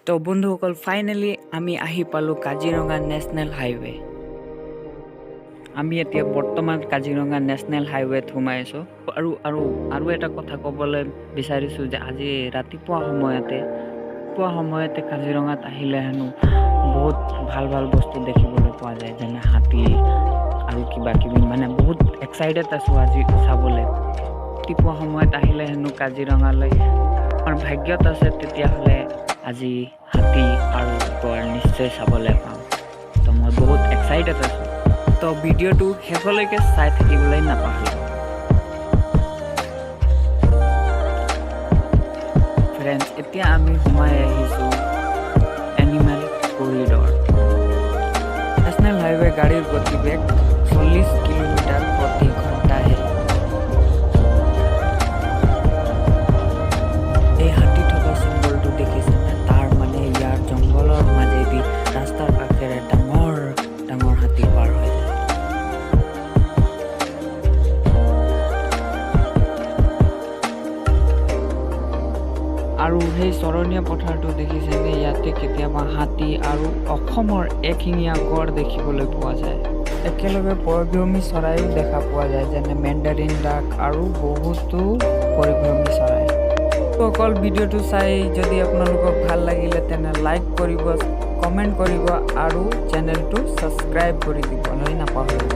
তো বন্ধুসকল ফাইনেলি আমি আহি পালোঁ কাজিৰঙা নেশ্যনেল হাইৱে। আমি এতিয়া বৰ্তমান কাজিৰঙা নেশ্যনেল হাইৱেত সোমাই আছোঁ আৰু এটা কথা ক'বলৈ বিচাৰিছোঁ যে আজি ৰাতিপুৱা সময়তে কাজিৰঙাত আহিলে হেনো বহুত ভাল বস্তু দেখিবলৈ পোৱা যায়, যেনে হাতী আৰু কিবা কিবি, মানে বহুত এক্সাইটেড আছোঁ আজি চাবলৈ। ৰাতিপুৱা সময়ত আহিলে হেনো কাজিৰঙালৈ আমাৰ ভাগ্যত আছে, তেতিয়াহ'লে আজি হাতী আৰু গড় নিশ্চয় চাবলৈ পাম। তো মই বহুত এক্সাইটেড আছোঁ। তো ভিডিঅ'টো শেষলৈকে চাই থাকিবলৈ নাপাহৰিব। ফ্ৰেণ্ডছ, এতিয়া আমি সোমাই আহিছোঁ এনিমেল কৰিডৰ। নেশ্যনেল হাইৱে গাড়ীৰ গতিবেগ 40 কিলোমিটাৰ প্ৰতি ঘণ্টাহে। এই হাতী থকা চিম্বলটো দেখিছেনে? তাৰ মানে ইয়াৰ জংঘলৰ মাজেদি ৰাস্তাৰ কাষেৰে ডাঙৰ হাতী পাৰ হৈ যায়। আৰু সেই চৰণীয়া পথাৰটো দেখিছেনে? ইয়াতে কেতিয়াবা হাতী আৰু অসমৰ একশিঙীয়া গড় দেখিবলৈ পোৱা যায়। একেলগে পৰিভ্ৰমী চৰাইও দেখা পোৱা যায়, যেনে মেণ্ডাৰিন ডাক আৰু বহুতো পৰিভ্ৰমী চৰাই। অকল ভিডিঅ'টো চাই যদি আপোনালোকক ভাল লাগিলে তেনে লাইক কৰিব, কমেণ্ট কৰিব আৰু চেনেলটো ছাবস্ক্ৰাইব কৰি দিবলৈ নাপাহৰিব।